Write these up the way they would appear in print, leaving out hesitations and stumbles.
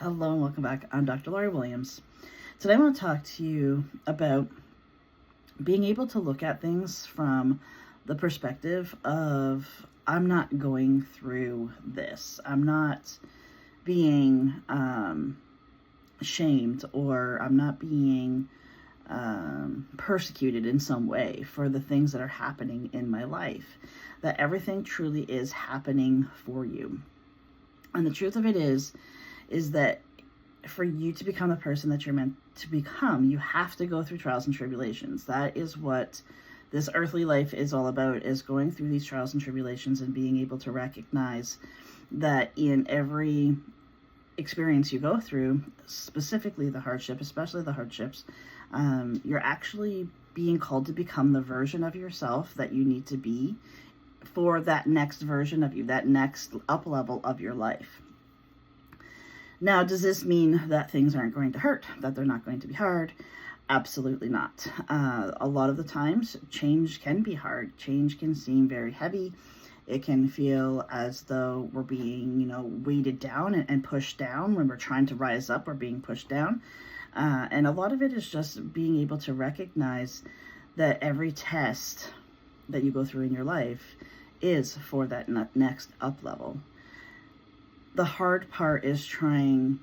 Hello and welcome back. I'm Dr. Laurie Williams. Today I want to talk to you about being able to look at things from the perspective of I'm not going through this. I'm not being shamed, or I'm not being persecuted in some way for the things that are happening in my life. That everything truly is happening for you. And the truth of it is that for you to become the person that you're meant to become, you have to go through trials and tribulations. That is what this earthly life is all about, is going through these trials and tribulations and being able to recognize that in every experience you go through, specifically the hardship, especially the hardships, you're actually being called to become the version of yourself that you need to be for that next version of you, that next up level of your life. Now, does this mean that things aren't going to hurt, that they're not going to be hard? Absolutely not. A lot of the times, change can be hard. Change can seem very heavy. It can feel as though we're being, weighted down and pushed down. When we're trying to rise up, we're being pushed down. And a lot of it is just being able to recognize that every test that you go through in your life is for that next up level. The hard part is trying,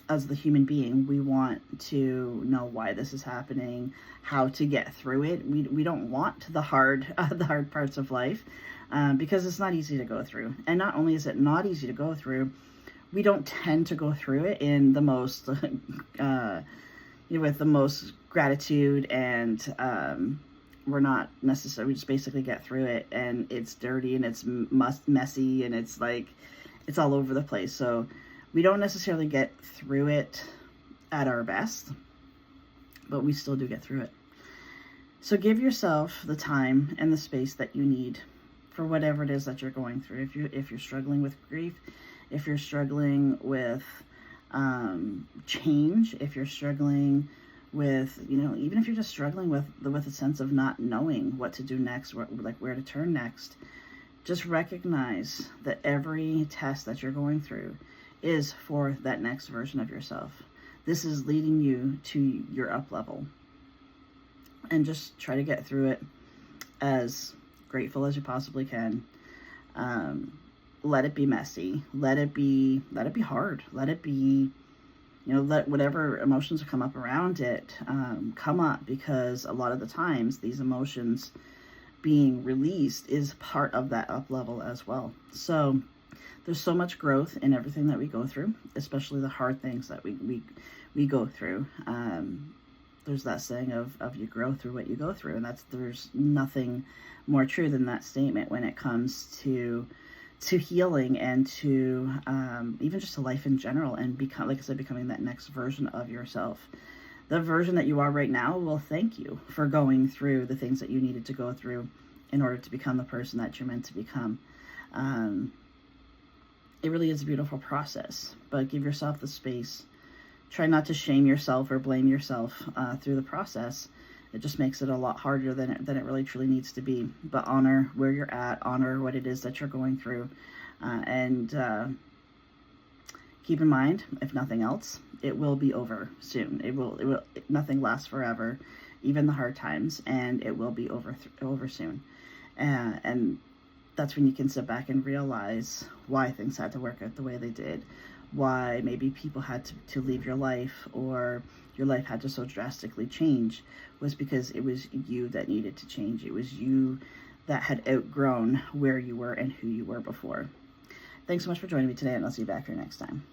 as the human being, we want to know why this is happening, how to get through it. We don't want the hard parts of life because it's not easy to go through. And not only is it not easy to go through, we don't tend to go through it in the most, with the most gratitude, and we're not necessarily, we just basically get through it, and it's dirty and it's messy and it's like, it's all over the place. So we don't necessarily get through it at our best, but we still do get through it. So give yourself the time and the space that you need for whatever it is that you're going through. If you're struggling with grief, if you're struggling with change, if you're struggling with, even if you're just struggling with a sense of not knowing what to do next, where to turn next, just recognize that every test that you're going through is for that next version of yourself. This is leading you to your up level. And just try to get through it as grateful as you possibly can. Let it be messy. Let it be hard. Let it be, let whatever emotions come up around it come up, because a lot of the times these emotions being released is part of that up level as well. So there's so much growth in everything that we go through, especially the hard things that we go through. There's that saying of you grow through what you go through, and there's nothing more true than that statement when it comes to healing and to even just to life in general, and becoming that next version of yourself. The version that you are right now will thank you for going through the things that you needed to go through in order to become the person that you're meant to become. It really is a beautiful process, but give yourself the space. Try not to shame yourself or blame yourself through the process. It just makes it a lot harder than it really truly needs to be. But honor where you're at, honor what it is that you're going through, and keep in mind, if nothing else, it will be over soon. It will. Nothing lasts forever, even the hard times, and it will be over soon. And that's when you can sit back and realize why things had to work out the way they did, why maybe people had to leave your life, or your life had to so drastically change, was because it was you that needed to change. It was you that had outgrown where you were and who you were before. Thanks so much for joining me today, and I'll see you back here next time.